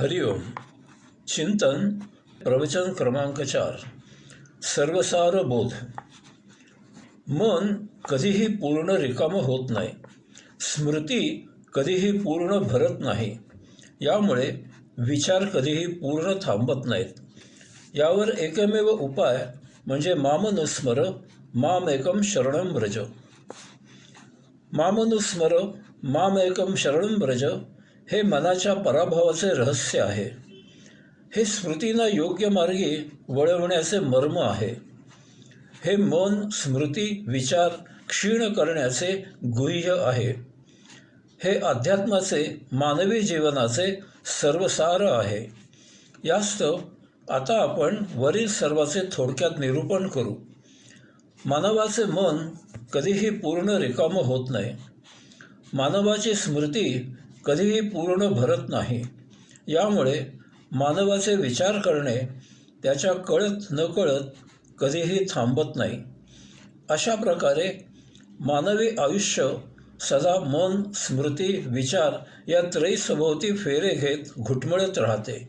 हरिओम. चिंतन प्रवचन क्रमांक 4. सर्वसार बोध. मन कधीही पूर्ण रिकामं होत नाही. स्मृती कधीही पूर्ण भरत नाही. यामुळे विचार कधीही पूर्ण थांबत नाहीत. यावर एकमेव उपाय म्हणजे मामनुस्मर मामेकम शरणं व्रज. मामनुस्मर मामेकम शरणं व्रज हे मनाच्या पराभवाचे रहस्य आहे. हे स्मृतींना योग्य मार्गी वळवण्याचे मर्म आहे. हे मन स्मृती विचार क्षीण करण्याचे गुह्य आहे. हे अध्यात्माचे मानवी जीवनाचे सर्वसार आहे. यास्तव आता आपण वरील सर्वाचे थोडक्यात निरूपण करू. मानवाचे मन कधीही पूर्ण रिकामं होत नाही. मानवाची स्मृती कधीही पूर्ण भरत नाही. यामुळे मानवाचे विचार करणे त्याच्या कळत नकळत कधीही थांबत नाही. अशा प्रकारे मानवी आयुष्य सदा मन स्मृती विचार या त्रयीसभोवती फेरे घेत घुटमळत राहते.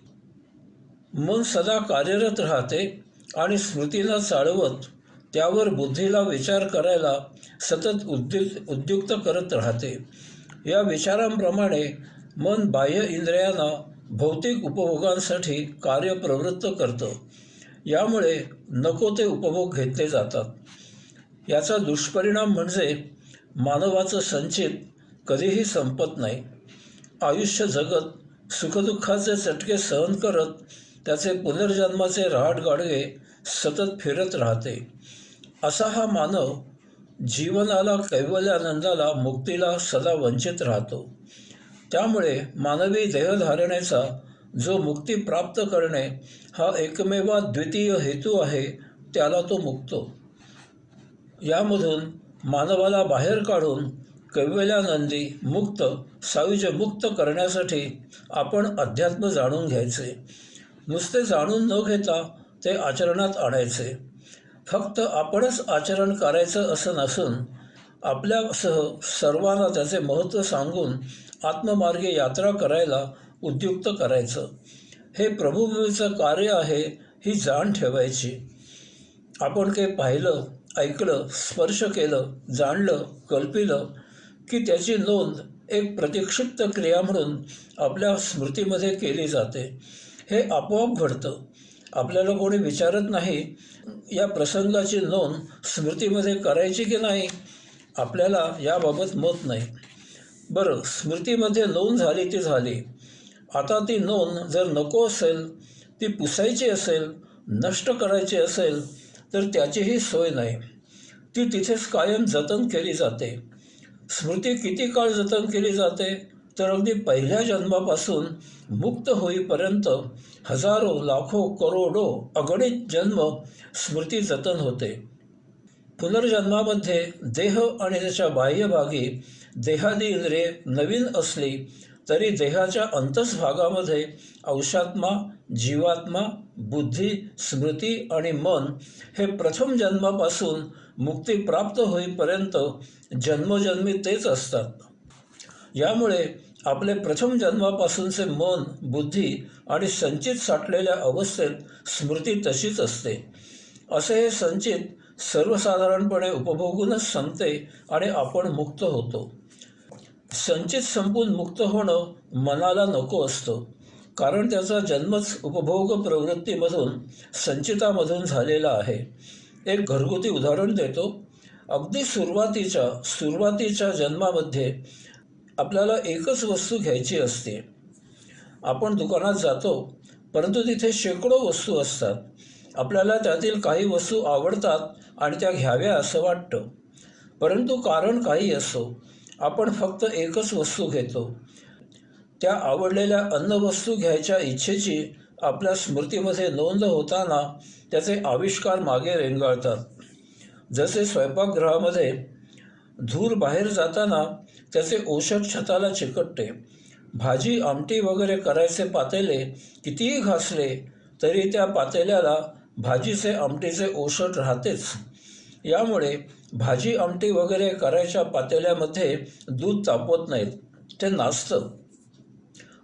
मन सदा कार्यरत राहते आणि स्मृतीला चाळवत त्यावर बुद्धीला विचार करायला सतत उद्युक्त करत राहते. या विचारांप्रमाणे मन बाह्य इंद्रियांना भौतिक उपभोगांसाठी कार्यप्रवृत्त करतं. यामुळे नको ते उपभोग घेतले जातात. याचा दुष्परिणाम म्हणजे मानवाचं संचित कधीही संपत नाही. आयुष्य जगत सुखदुःखाचे चटके सहन करत त्याचे पुनर्जन्माचे रहाटगाडगे सतत फिरत राहते. असा हा मानव जीवनाला कैवल्यानंदाला मुक्तीला सदा वंचित राहतो. त्यामुळे मानवी देहधारणेचा जो मुक्ती प्राप्त करणे हा एकमेवाद्वितीय हेतू आहे त्याला तो मुक्तो. यामधून मानवाला बाहेर काढून कैवल्यानंदी मुक्त सायुज्य मुक्त करण्यासाठी आपण अध्यात्म जाणून घ्यायचे. नुसते जाणून न घेता ते आचरणात आणायचे. फक्त आपणच आचरण करायचं असं नसून आपल्यासह सर्वांना त्याचे महत्त्व सांगून आत्ममार्गे यात्रा करायला उद्युक्त करायचं. हे प्रभुभूमीचं कार्य आहे ही जाण ठेवायची. आपण काही पाहिलं ऐकलं स्पर्श केलं जाणलं कल्पिलं की त्याची नोंद एक प्रतिक्षिप्त क्रिया म्हणून आपल्या स्मृतीमध्ये केली जाते. हे आपोआप घडतं. आपल्याला कोणी विचारत नाही या प्रसंगाची नोंद स्मृतीमध्ये करायची की नाही. आपल्याला याबाबत मत नाही. बरं, स्मृतीमध्ये नोंद झाली ती झाली. आता ती नोंद जर नको असेल ती पुसायची असेल नष्ट करायची असेल तर त्याचीही सोय नाही. ती तिथेच कायम जतन केली जाते. स्मृती किती काळ जतन केली जाते तर अगदी पहिल्या जन्मापासून मुक्त होईपर्यंत हजारो लाखो करोडो अगणित जन्म स्मृती जतन होते. पुनर्जन्मामध्ये देह आणि त्याच्या बाह्यभागी देहादी इंद्रिये नवीन असली तरी देहाच्या अंतस्भागामध्ये अंशात्मा जीवात्मा बुद्धी स्मृती आणि मन हे प्रथम जन्मापासून मुक्ती प्राप्त होईपर्यंत जन्मोजन्मी तेच असतात. यामुळे आपले प्रथम जन्मापासूनचे मन बुद्धी आणि संचित साठलेल्या अवस्थेत स्मृती तशीच असते. असे हे संचित सर्वसाधारणपणे उपभोगूनच संपते आणि आपण मुक्त होतो. संचित संपून मुक्त होणं मनाला नको असतं. कारण त्याचा जन्मच उपभोग प्रवृत्तीमधून संचितामधून झालेला आहे. एक घरगुती उदाहरण देतो. अगदी सुरुवातीच्या जन्मामध्ये आपल्याला एकच वस्तू घ्यायची असते. आपण दुकानात जातो परंतु तिथे शेकडो वस्तू असतात. आपल्याला त्यातील काही वस्तू आवडतात आणि त्या घ्याव्या असं वाटतं. परंतु कारण काही असो आपण फक्त एकच वस्तू घेतो. त्या आवडलेल्या अन्नवस्तू घ्यायच्या इच्छेची आपल्या स्मृतीमध्ये नोंद होताना त्याचे आविष्कार मागे रेंगाळतात. जसे स्वयंपाकगृहामध्ये धूर बाहेर जाताना त्याचे ओशट छताला चिकटते. भाजी आमटी वगैरे करायचे पातेले कितीही घासले तरी त्या पातेल्याला भाजीचे आमटीचे ओशट राहतेच. यामुळे भाजी आमटी वगैरे करायच्या पातेल्यामध्ये दूध तापवत नाहीत, ते नासतं.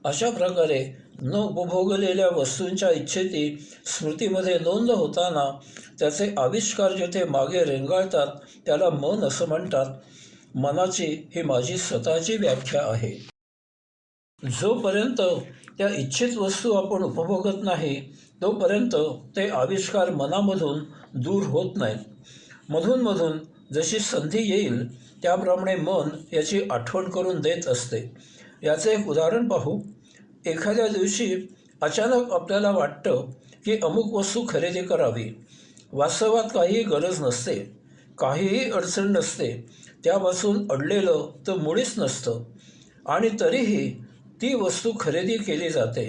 अशा प्रकारे न उपभोगलेल्या वस्तूंच्या इच्छेची स्मृतीमध्ये नोंद होताना त्याचे आविष्कार जेथे मागे रेंगाळतात त्याला मन असं म्हणतात. मनाची ही माझी स्वतःची व्याख्या आहे. जोपर्यंत त्या इच्छित वस्तू आपण उपभोगत नाही तोपर्यंत ते आविष्कार मनामधून दूर होत नाहीत. मधून मधून जशी संधी येईल त्याप्रमाणे मन याची आठवण करून देत असते. याचे एक उदाहरण पाहू. एखाद्या दिवशी अचानक आपल्याला वाटतं की अमुक वस्तू खरेदी करावी. वास्तवात काहीही गरज नसते, काहीही अडचण नसते, त्यापासून अडलेलं तर मुळीच नसतं आणि तरीही ती वस्तू खरेदी केली जाते.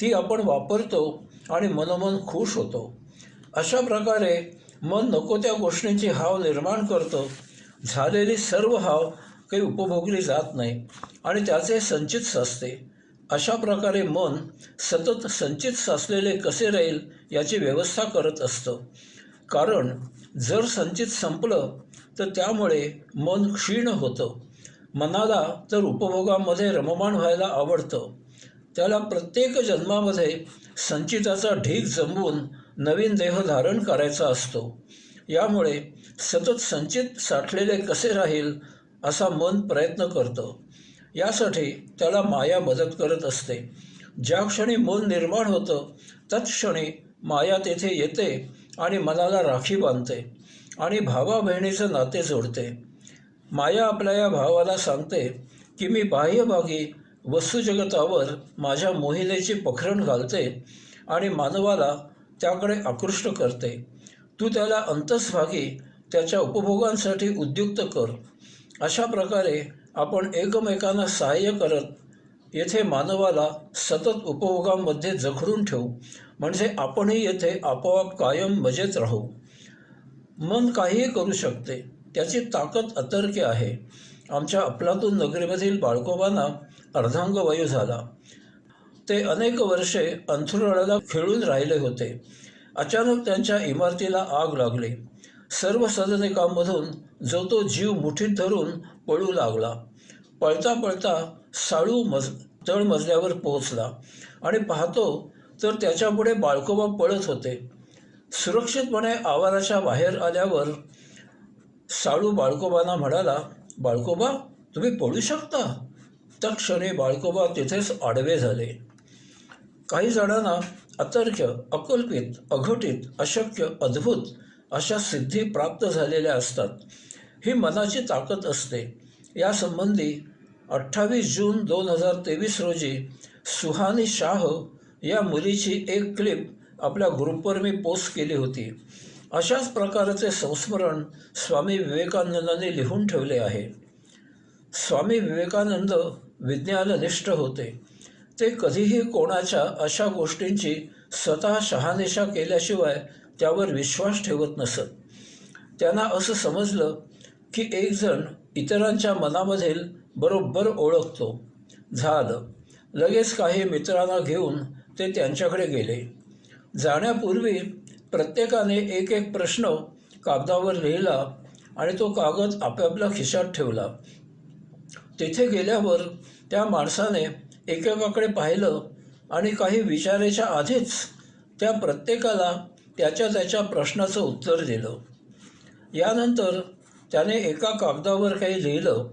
ती आपण वापरतो आणि मनोमन खुश होतो. अशा प्रकारे मन नको त्या गोष्टींची हाव निर्माण करतं. झालेली सर्व हाव काही उपभोगली जात नाही आणि त्याचे संचित साचते. अशा प्रकारे मन सतत संचित साचलेले कसे राहील याची व्यवस्था करत असतं. कारण जर संचित संपलं तर त्यामुळे मन क्षीण होतं. मनाला तर उपभोगामध्ये रममाण व्हायला आवडतं. त्याला प्रत्येक जन्मामध्ये संचिताचा ढीग जमवून नवीन देह धारण करायचा असतो. यामुळे सतत संचित साठलेले कसे राहील असा मन प्रयत्न करतं. यासाठी त्याला माया मदत करत असते. ज्या क्षणी मन निर्माण होतं तत्क्षणी माया तेथे येते आणि मनाला राखी बांधते आणि भावा बहिणीचं नाते जोडते. माया आपल्या या भावाला सांगते की मी बाह्यभागी वस्तुजगतावर माझ्या मोहिनेची पखरण घालते आणि मानवाला त्याकडे आकृष्ट करते. तू त्याला अंतस्भागी त्याच्या उपभोगांसाठी उद्युक्त कर. अशा प्रकारे आपण एकमेकांना सहाय्य करत येथे मानवाला सतत उपभोगांमध्ये जखडून ठेवू, म्हणजे आपणही येथे आपोआप कायम मजेत राहू. मन काहीही करू शकते, त्याची ताकद अतर्क्य आहे. आमच्या अफलातून नगरीमधील बाळकोबांना अर्धांगवायू झाला. ते अनेक वर्षे अंथरुणाला खिळून राहिले होते. अचानक त्यांच्या इमारतीला आग लागली. सर्व सदनिकांमधून जो तो जीव मुठीत धरून पळू लागला. पळता पळता साळू तळमजल्यावर पोहोचला आणि पाहतो तर त्याच्यापुढे बाळकोबा पळत होते. सुरक्षितपणे आवाराच्या बाहेर आल्यावर साळू बाळकोबांना म्हणाला, बाळकोबा, तुम्ही पळू शकता? तत्क्षणी बाळकोबा तिथेच आडवे झाले. काही जणांना अतर्क्य, अकल्पित, अघटित, अशक्य, अद्भुत अशा सिद्धी प्राप्त झालेल्या असतात. ही मनाची ताकद असते. यासंबंधी 28 जून 2023 रोजी सुहानी शाह या मुलीची एक क्लिप आपल्या ग्रुपवर मी पोस्ट केली होती. अशाच प्रकारचे संस्मरण स्वामी विवेकानंदांनी लिहून ठेवले आहे. स्वामी विवेकानंद विज्ञाननिष्ठ होते. ते कधीही कोणाच्या अशा गोष्टींची स्वतः शहानिशा केल्याशिवाय त्यावर विश्वास ठेवत नसत. त्यांना असं समजलं की एक जण इतरांच्या मनामधील बरोबर ओळखतो. झालं. लगेच काही मित्रांना घेऊन ते त्यांच्याकडे गेले. जाण्यापूर्वी प्रत्येकाने एक एक प्रश्न कागदावर लिहिला आणि तो कागद आपापल्या खिशात ठेवला. तिथे गेल्यावर त्या माणसाने एकेकाकडे पाहिलं आणि काही विचारायच्या आधीच त्या प्रत्येकाला त्याच्या त्याच्या प्रश्नाचं उत्तर दिलं. यानंतर त्याने एका कागदावर काही लिहिलं.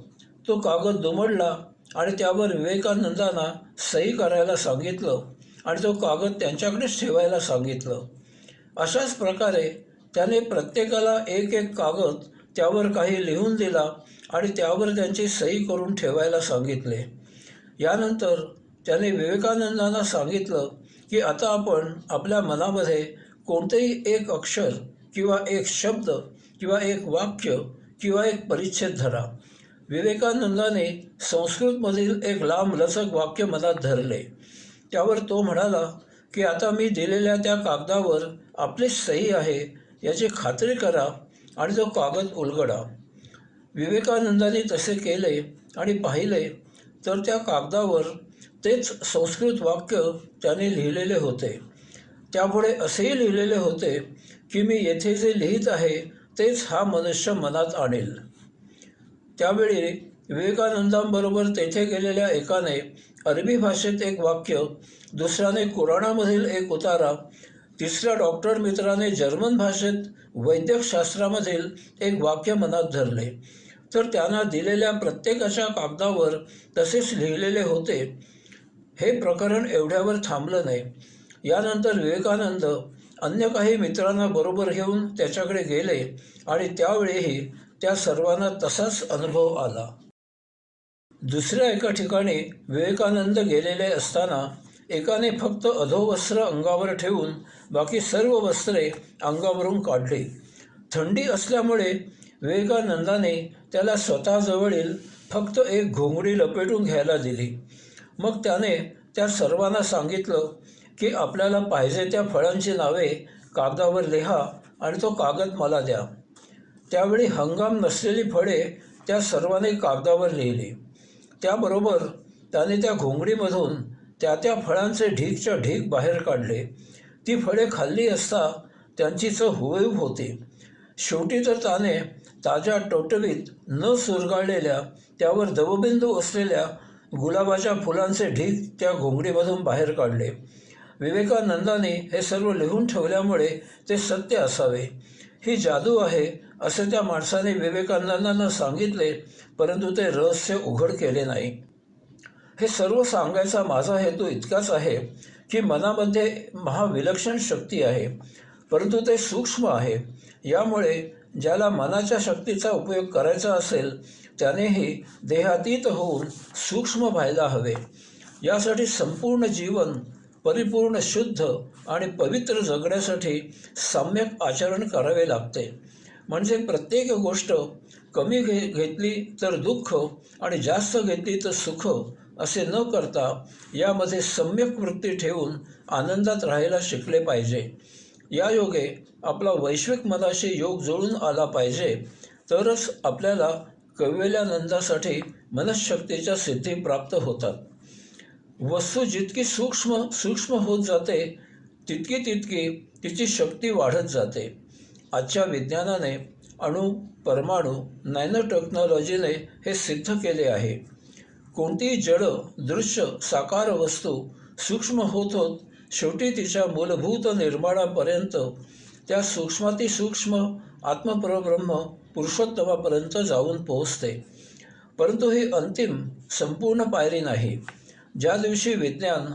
तो कागद दुमडला आणि त्यावर विवेकानंदांना सही करायला सांगितलं आणि तो कागद त्यांच्याकडेच ठेवायला सांगितलं. अशाच प्रकारे त्याने प्रत्येकाला एक एक कागद त्यावर काही लिहून दिला आणि त्यावर त्यांची सही करून ठेवायला सांगितले. यानंतर त्याने विवेकानंदांना सांगितलं की आता आपण आपल्या मनामध्ये कोणतेही एक अक्षर किंवा एक शब्द किंवा एक वाक्य किंवा एक परिच्छेद धरा. विवेकानंदाने संस्कृतमधील एक लांबलचक वाक्य मनात धरले. त्यावर तो म्हणाला की आता मी दिलेल्या त्या कागदावर आपली सही आहे याची खात्री करा आणि तो कागद उलगडा. विवेकानंदांनी तसे केले आणि पाहिले तर त्या कागदावर तेच संस्कृत वाक्य त्याने लिहिलेले होते. त्यापुढे असेही लिहिलेले होते की मी येथे जे लिहित आहे तेच हा मनुष्य मनात आणेल. त्यावेळी विवेकानंदांबरोबर तेथे गेलेल्या एकाने अरबी भाषेत एक वाक्य, दुसऱ्याने कुराणामधील एक उतारा, तिसऱ्या डॉक्टर मित्राने जर्मन भाषेत वैद्यकशास्त्रामधील एक वाक्य मनात धरले. तर त्यांना दिलेल्या प्रत्येकाच्या कागदावर तसेच लिहिलेले होते. हे प्रकरण एवढ्यावर थांबलं नाही. यानंतर विवेकानंद अन्य काही मित्रांना बरोबर घेऊन त्याच्याकडे गेले आणि त्यावेळीही त्या सर्वांना तसाच अनुभव आला. दुसऱ्या एका ठिकाणी विवेकानंद गेलेले असताना एकाने फक्त अधोवस्त्र अंगावर ठेवून बाकी सर्व वस्त्रे अंगावरून काढली. थंडी असल्यामुळे विवेकानंदाने त्याला स्वतःजवळील फक्त एक घोंगडी लपेटून घ्यायला दिली. मग त्याने त्या सर्वांना सांगितलं की आपल्याला पाहिजे त्या फळांची नावे कागदावर लिहा आणि तो कागद मला द्या. त्यावेळी हंगाम नसलेली फळे त्या सर्वांनी कागदावर लिहिली. त्याबरोबर त्याने त्या घोंगडीमधून त्या फळांचे ढीकच्या ढीक बाहेर काढले. ती फळे खाल्ली असता त्यांची चव हुबेहूब होती. शेवटी तर त्याने ताज्या टवटवीत न सुरगाळलेल्या त्यावर दवबिंदू असलेल्या गुलाबाच्या फुलांचे ढीक त्या घोंगडीमधून बाहेर काढले. विवेकानंदाने हे सर्व लिहून ठेवल्यामुळे ते सत्य असावे. ही जादू आहे असे त्या माणसाने विवेकानंदांना सांगितले, परंतु ते रहस्य उघड केले नाही. हे सर्व सांगायचा माझा हेतू इतकाच आहे की मनामध्ये महाविलक्षण शक्ती आहे, परंतु ते सूक्ष्म आहे. यामुळे ज्याला मनाच्या शक्तीचा उपयोग करायचा असेल त्यानेही देहातीत होऊन सूक्ष्म व्हायला हवे. यासाठी संपूर्ण जीवन परिपूर्ण शुद्ध आणि पवित्र जगण्यासाठी सम्यक आचरण करावे लागते. म्हणजे प्रत्येक गोष्ट कमी घेतली तर दुःख आणि जास्त घेतली तर सुख असे न करता यामध्ये सम्यक वृत्ती ठेवून आनंदात राहायला शिकले पाहिजे. या योगे आपला वैश्विक मनाशी योग जुळून आला पाहिजे, तरच आपल्याला कैवल्यानंदासाठी मनःशक्तीच्या सिद्धी प्राप्त होतात. वस्तू जितकी सूक्ष्म होत जाते तितकी तिची शक्ती वाढत जाते. आजच्या विज्ञानाने अणु परमाणु नॅनो टेक्नॉलॉजीने हे सिद्ध केले आहे. कोणतीही जड दृश्य साकार वस्तू सूक्ष्म होत होत शेवटी तिच्या मूलभूत निर्माणापर्यंत त्या सूक्ष्मातिसूक्ष्म आत्मपरब्रह्म पुरुषोत्तमापर्यंत जाऊन पोहोचते. परंतु ही अंतिम संपूर्ण पायरी नाही. ज्या दिवशी विज्ञान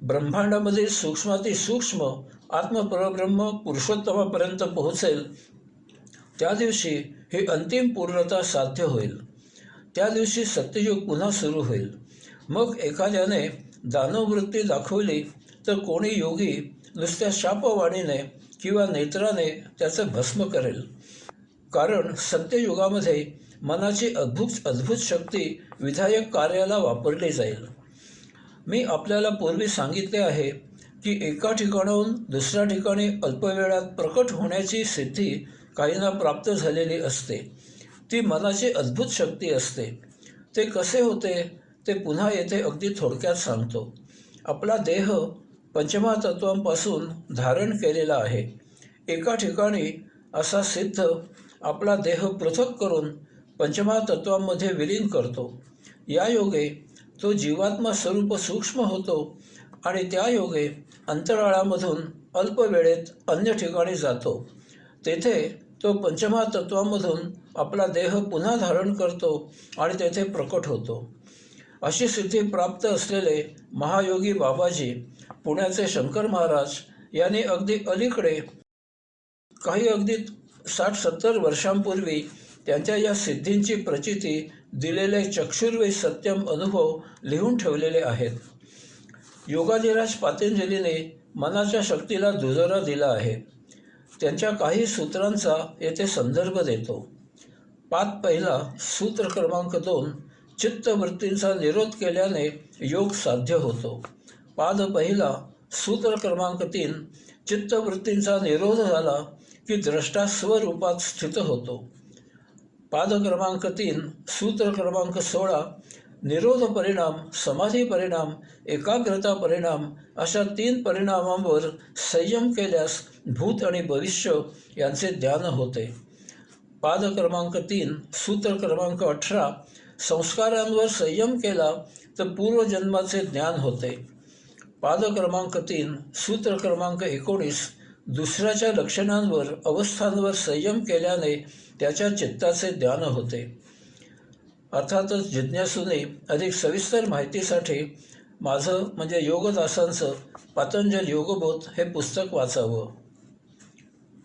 ब्रह्मांडामधील सूक्ष्मातिसूक्ष्म आत्मपरब्रह्म पुरुषोत्तमापर्यंत पोहोचेल त्या दिवशी ही अंतिम पूर्णता साध्य होईल. त्या दिवशी सत्ययुग पुन्हा सुरू होईल. मग एखाद्याने दानववृत्ती दाखवली तर कोणी योगी नुसत्या शापवाणीने किंवा नेत्राने त्याचं भस्म करेल. कारण सत्ययुगामध्ये मनाची अद्भुत शक्ती विधायक कार्याला वापरली जाईल. मी आपल्याला पूर्वी सांगितले आहे की एका ठिकाणाहून दुसऱ्या ठिकाणी अल्पवेळात प्रकट होण्याची सिद्धी काहींना प्राप्त झालेली असते. ती मनाची अद्भुत शक्ती असते. ते कसे होते ते पुन्हा येथे अगदी थोडक्यात सांगतो. आपला देह पंचमहातत्वांपासून धारण केलेला आहे. एका ठिकाणी असा सिद्ध आपला देह पृथक करून पंचमहातत्वांमध्ये विलीन करतो. या योगे तो जीवात्मा स्वरूप सूक्ष्म होतो आणि त्या योगे अंतराळामधून अल्प वेळेत अन्य ठिकाणी जातो. तेथे तो पंचमहातत्वांमधून आपला देह पुन्हा धारण करतो आणि तेथे प्रकट होतो. अशी सिद्धी प्राप्त असलेले महायोगी बाबाजी पुण्याचे शंकर महाराज यांनी अगदी अलीकडे काही अगदी 60-70 वर्षांपूर्वी त्यांच्या या सिद्धींची प्रचिती दिलेले चक्षुर्वे सत्यम अनुभव लिहून ठेवलेले आहेत. योगाधिराज पातंजलीने मनाच्या शक्तीला दुजोरा दिला आहे. त्यांच्या काही सूत्रांचा येथे संदर्भ देतो. पाद पहिला सूत्र क्रमांक 2 चित्तवृत्तींचा निरोध केल्याने योग साध्य होतो. पाद पहिला सूत्र क्रमांक 3 चित्तवृत्तींचा निरोध झाला की द्रष्टा स्वरूपात स्थित होतो. पाद क्रमांक 3 सूत्र क्रमांक 16 निरोध परिणाम, समाधी परिणाम, एकाग्रता परिणाम अशा 3 परिणामांवर संयम केल्यास भूत आणि भविष्य यांचे ध्यान होते. पाद क्रमांक 3 सूत्र क्रमांक 18 संस्कारांवर संयम केला तर पूर्वजन्माचे ज्ञान होते. पाद क्रमांक 3, सूत्र क्रमांक 19. दुसऱ्याच्या लक्षणांवर, अवस्थांवर संयम केल्याने त्याच्या चित्ताचे ज्ञान होते. अर्थातच जिज्ञासूने अधिक सविस्तर माहितीसाठी माझं म्हणजे योगदासांचं पातंजल योगबोध हे पुस्तक वाचावं.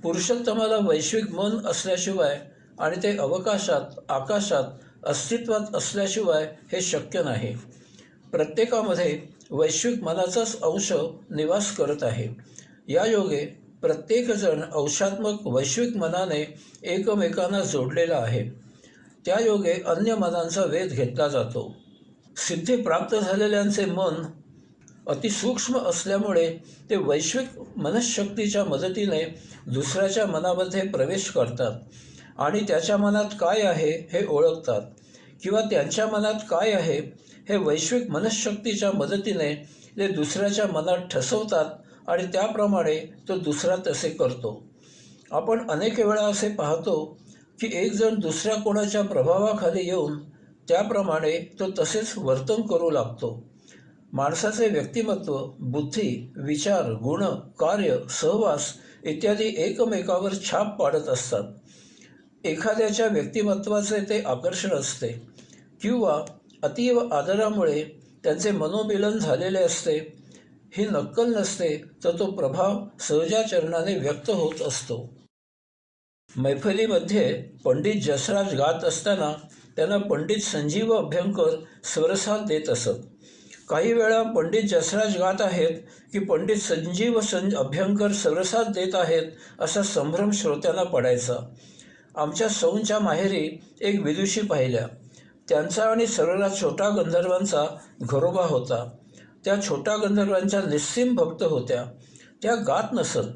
पुरुषोत्तमाला वैश्विक मन असल्याशिवाय आणि ते अवकाशात, आकाशात अस्तित्वात असल्याशिवाय हे शक्य नाही. प्रत्येकामध्ये वैश्विक मनाचाच अंश निवास करत आहे. या योगे प्रत्येकजण अंशात्मक वैश्विक मनाने एकमेकांना जोडलेला आहे. त्या योगे अन्य मनांचा वेध घेतला जातो. सिद्धी प्राप्त झालेल्यांचे मन अतिसूक्ष्म असल्यामुळे ते वैश्विक मनशक्तीच्या मदतीने दुसऱ्याच्या मनामध्ये प्रवेश करतात आणि त्याच्या मनात काय आहे हे ओळखतात, किंवा त्यांच्या मनात काय आहे हे वैश्विक मनशक्तीच्या मदतीने ते दुसऱ्याच्या मनात ठसवतात आणि त्याप्रमाणे तो दुसरा तसे करतो. आपण अनेक वेळा असे पाहतो की एक जण दुसऱ्या कोणाच्या प्रभावाखाली येऊन त्याप्रमाणे तो तसेच वर्तन करू लागतो. माणसाचे व्यक्तिमत्व, बुद्धी, विचार, गुण, कार्य, सहवास इत्यादी एकमेकावर छाप पाडत असतात. एखाद्याच्या व्यक्तिमत्वाचे ते आकर्षण असते किंवा अतीव आदरामुळे त्यांचे मनोमिलन झालेले असते. ही नक्कल नसते, तर तो प्रभाव सहजाचरणाने व्यक्त होत असतो. मैफलीमध्ये पंडित जसराज गात असताना त्यांना पंडित संजीव अभ्यंकर स्वरसाथ देत असत. काही वेळा पंडित जसराज गात आहेत की पंडित संजीव अभ्यंकर स्वरसाथ देत आहेत असा संभ्रम श्रोत्यांना पडायचा. आमच्या सौंच्या माहेरी एक विदुषी पाहिल्या. त्यांचा आणि सर्व छोटा गंधर्वांचा घरोबा होता. त्या छोटा गंधर्वांच्या निस्सीम भक्त होत्या. त्या गात नसत,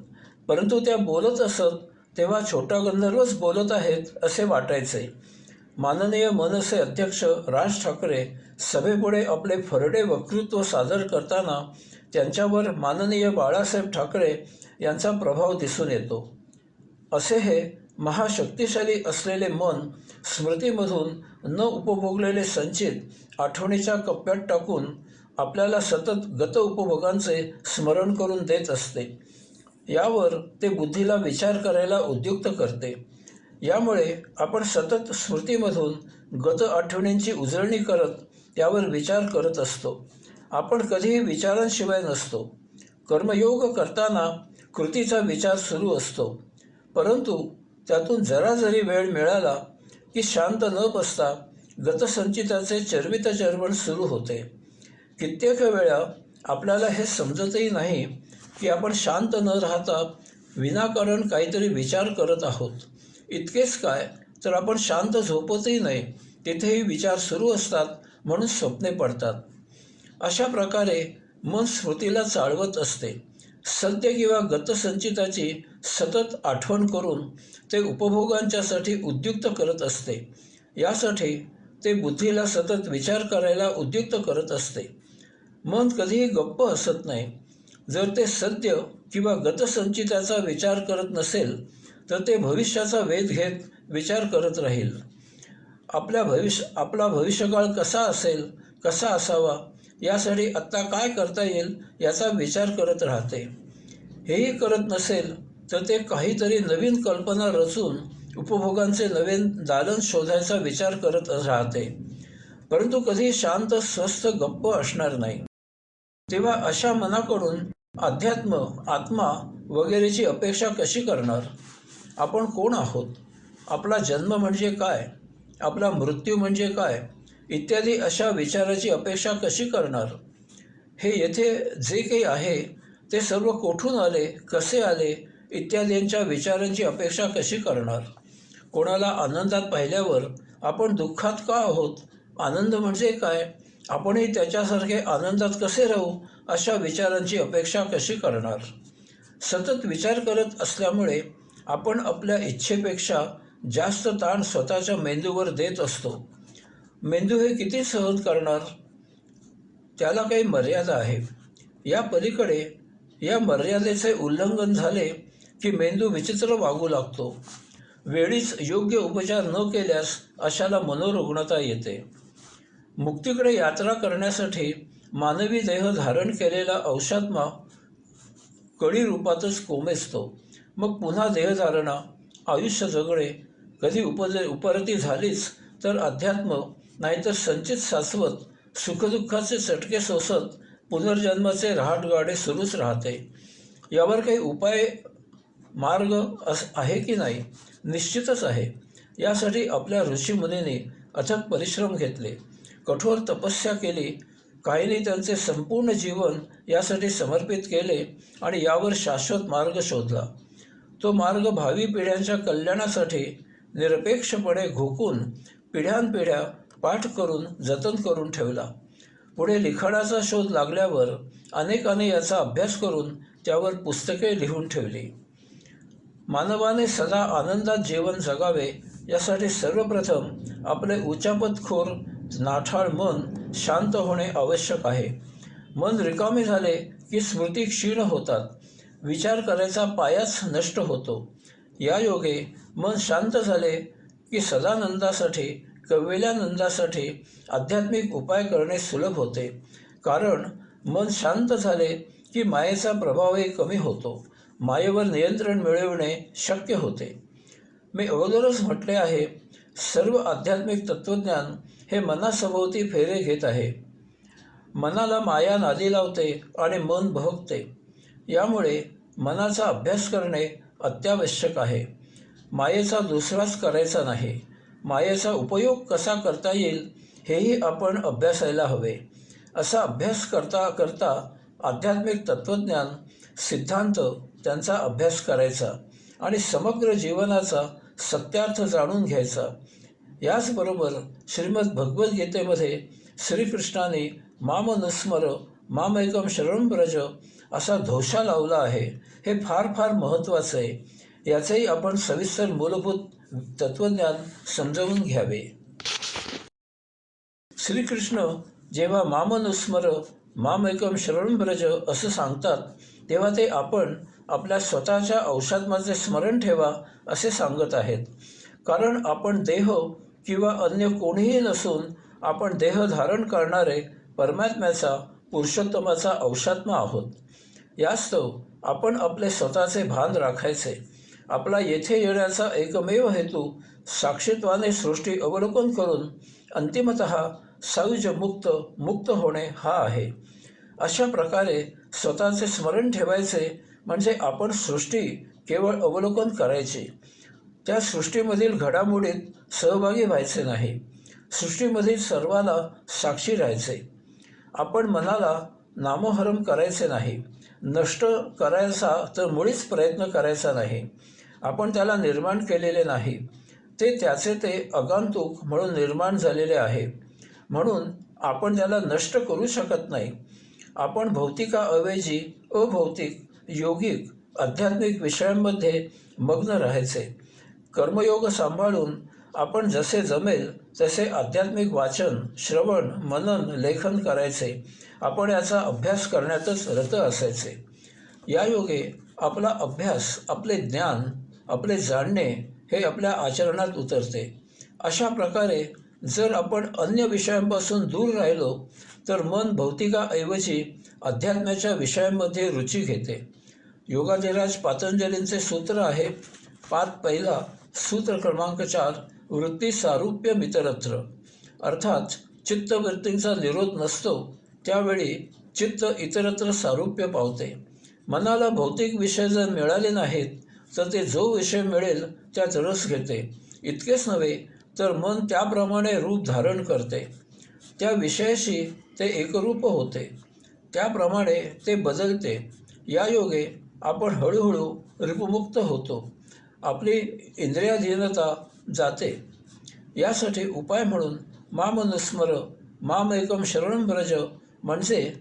परंतु त्या बोलत असत तेव्हा छोटा गंधर्वच बोलत आहेत असे वाटायचे. माननीय मनसे अध्यक्ष राज ठाकरे सभेपुढे आपले फरडे वक्तृत्व सादर करताना त्यांच्यावर माननीय बाळासाहेब ठाकरे यांचा प्रभाव दिसून येतो. असे हे महाशक्तिशाली असलेले मन स्मृतीमधून न उपभोगलेले संचित आठवणीच्या कप्प्यात टाकून आपल्याला सतत गत उपभोगांचे स्मरण करून देत असते. यावर ते बुद्धीला विचार करायला उद्युक्त करते. यामुळे आपण सतत स्मृतीमधून गत आठवणींची उजळणी करत त्यावर विचार करत असतो. आपण कधीही विचारांशिवाय नसतो. कर्मयोग करताना कृतीचा विचार सुरू असतो, परंतु त्यातून जरा जरी वेळ मिळाला की शांत न बसता गतसंचिताचे चर्वित चर्वण सुरू होते. कित्येक वेळा आपल्याला हे समजतही नाही की आपण शांत न राहता विनाकारण काहीतरी विचार करत आहोत. इतकेच काय, तर आपण शांत झोपतही नाही, तिथेही विचार सुरू असतात, म्हणून स्वप्ने पडतात. अशा प्रकारे मन स्मृतीला चाळवत असते. सद्य किंवा गतसंचिताची सतत आठवण करून ते उपभोगांच्यासाठी उद्युक्त करत असते. यासाठी ते बुद्धीला सतत विचार करायला उद्युक्त करत असते. मन कधीही गप्प असत नाही. जर ते सद्य किंवा गतसंचिताचा विचार करत नसेल तर ते भविष्याचा वेध घेत विचार करत राहील. आपला भविष्यकाळ कसा असेल, कसा असावा, यासाठी आत्ता काय करता येईल याचा विचार करत राहते. हेही करत नसेल तर ते काहीतरी नवीन कल्पना रचून उपभोगांचे नवीन दालन शोधायचा विचार करत राहते, परंतु कधी शांत, स्वस्थ, गप्प असणार नाही. तेव्हा अशा मनाकडून अध्यात्म, आत्मा वगैरेची अपेक्षा कशी करणार? आपण कोण आहोत? आपला जन्म म्हणजे काय? आपला मृत्यू म्हणजे काय? इत्यादी अशा विचाराची अपेक्षा कशी करणार? हे येथे जे काही आहे ते सर्व कोठून आले, कसे आले इत्यादींच्या विचारांची अपेक्षा कशी करणार? कोणाला आनंदात पाहिल्यावर आपण दुःखात का आहोत? आनंद म्हणजे काय? आपणही त्याच्यासारखे आनंदात कसे राहू? अशा विचारांची अपेक्षा कशी करणार? सतत विचार करत असल्यामुळे आपण आपल्या इच्छेपेक्षा जास्त ताण स्वतःच्या मेंदूवर देत असतो. मेंदू हे किती सहन करणार? त्याला काही मर्यादा आहे. या पलीकडे या मर्यादेचे उल्लंघन झाले की मेंदू विचित्र वागू लागतो. वेळीच योग्य उपचार न केल्यास अशाला मनोरुग्णता येते. मुक्तीकडे यात्रा करण्यासाठी मानवी देह धारण केलेला औषात्मा कडी रूपातच कोमेजतो. मग पुन्हा देहधारणा, आयुष्य जगणे कधी उपरती झालीच तर अध्यात्म, नाहीतर संचित शाश्वत सुखदुःखाचे चटके सोसत पुनर्जन्माचे रहाटगाडे सुरूच राहते. यावर काही उपाय मार्ग आहे की नाही? निश्चितच आहे. यासाठी आपल्या ऋषीमुनींनी अथक परिश्रम घेतले, कठोर तपस्या केली. काहींनी त्यांचे संपूर्ण जीवन यासाठी समर्पित केले आणि यावर शाश्वत मार्ग शोधला. तो मार्ग भावी पिढ्यांच्या कल्याणासाठी निरपेक्षपणे घोकून पिढ्यानपिढ्या पाठ करून जतन करून ठेवला. पुढे लिखाणाचा शोध लागल्यावर अनेकांनी याचा अभ्यास करून त्यावर पुस्तके लिहून ठेवली. मानवाने सदा आनंदात जीवन जगावे यासाठी सर्वप्रथम आपले उचापतखोर नाठाळ मन शांत होणे आवश्यक आहे. मन रिकामे झाले की स्मृती क्षीण होतात, विचार करायचा पायाच नष्ट होतो. यायोगे मन शांत झाले की सदानंदासाठी, कवेल्यानंदासाठी आध्यात्मिक उपाय करणे सुलभ होते. कारण मन शांत झाले की मायेचा प्रभावही कमी होतो, मायेवर नियंत्रण मिळविणे शक्य होते. मी अगोदरच म्हटले आहे, सर्व आध्यात्मिक तत्त्वज्ञान हे मनासभोवती फेरे घेत आहे. मनाला माया नादी लावते आणि मन बहकते. यामुळे मनाचा अभ्यास करणे अत्यावश्यक आहे. मायेचा दुसराच करायचा नाही. मायेचा उपयोग कसा करता येईल हेही आपण अभ्यासायला हवे. असा अभ्यास करता करता आध्यात्मिक तत्त्वज्ञान, सिद्धांत त्यांचा अभ्यास करायचा आणि समग्र जीवनाचा सत्यार्थ जाणून घ्यायचा. याचबरोबर श्रीमद भगवद्गीतेमध्ये श्रीकृष्णाने मामनुस्मर मामेकम शरणं व्रज असा धोषा लावला आहे. हे फार फार महत्त्वाचं आहे. याचेही आपण सविस्तर मूलभूत तत्त्वज्ञान समजावून घ्यावे. श्रीकृष्ण जेव्हा मामनुस्मर मामेकम शरणं व्रज असं सांगतात, तेव्हा ते आपण आपल्या स्वतःच्या औषात्माचे स्मरण ठेवा असे सांगत आहेत. कारण आपण देह किंवा अन्य कोणीही नसून आपण देह धारण करणारे परमात्म्याचा, पुरुषोत्तमाचा औषात्मा आहोत. यास्तव आपण आपले स्वतःचे भान राखायचे. आपला येथे येण्याचा एकमेव हेतू साक्षीत्वाने सृष्टी अवलोकन करून अंतिमतः सायुज्य मुक्त होणे हा आहे. अशा प्रकारे स्वतःचे स्मरण ठेवायचे म्हणजे आपण सृष्टी केवळ अवलोकन करायचे. त्या सृष्टीमधील घडामोडीत सहभागी व्हायचे नाही. सृष्टीमधील सर्वाला साक्षी राहायचे. आपण मनाला नामोहरम करायचे नाही. नष्ट करायचा तर मुळीच प्रयत्न करायचा नाही. आपण त्याला निर्माण केलेले नाही. ते त्याचे ते आगंतुक म्हणून निर्माण झालेले आहे. म्हणून आपण त्याला नष्ट करू शकत नाही. आपण भौतिकाऐवजी अभौतिक, योगिक, आध्यात्मिक विषयांमध्ये मग्न राहायचे. कर्मयोग सांभाळून आपण जसे जमेल तसे आध्यात्मिक वाचन, श्रवण, मनन, लेखन करायचे. आपण याचा अभ्यास करण्यातच रत असायचे. यायोगे आपला अभ्यास, आपले ज्ञान, आपले जाणणे हे आपल्या आचरणात उतरते. अशा प्रकारे जर आपण अन्य विषयांपासून दूर राहिलो तर मन भौतिकाऐवजी अध्यात्माच्या विषयांमध्ये रुची घेते. योगाधिराज पातंजलींचे सूत्र आहे, पाद पहिला, सूत्र क्रमांक 4, वृत्ती सारूप्य मितरत्र. अर्थात चित्तवृत्तींचा निरोध नसतो त्यावेळी चित्त इतरत्र सारूप्य पावते. मनाला भौतिक विषय जर मिळाले नाहीत तर ते जो विषय मिळेल त्यात रस घेते. इतकेच नव्हे तर मन त्याप्रमाणे रूप धारण करते. त्या विषयाशी ते एकरूप होते. त्याप्रमाणे ते बदलते. यायोगे आपण हळूहळू रिपुमुक्त होतो. आपली इंद्रियाधीनता जाते. यासाठी उपाय म्हणून मामनुस्मर मामेकम शरणं व्रज म्हणजे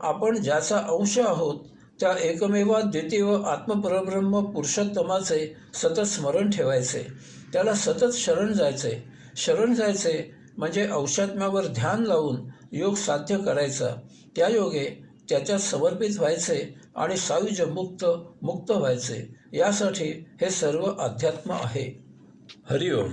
आपण ज्याचा अंश आहोत त्या एकमेवा द्वितीय आत्मपरब्रह्म पुरुषोत्तमाचे सतत स्मरण ठेवायचे. त्याला सतत शरण जायचे म्हणजे औषात्म्यावर ध्यान लावून योग साध्य करायचा. त्यायोगे त्याच्यात समर्पित व्हायचे आणि सायुज्य मुक्त व्हायचे. यासाठी हे सर्व अध्यात्म आहे. हरिओम.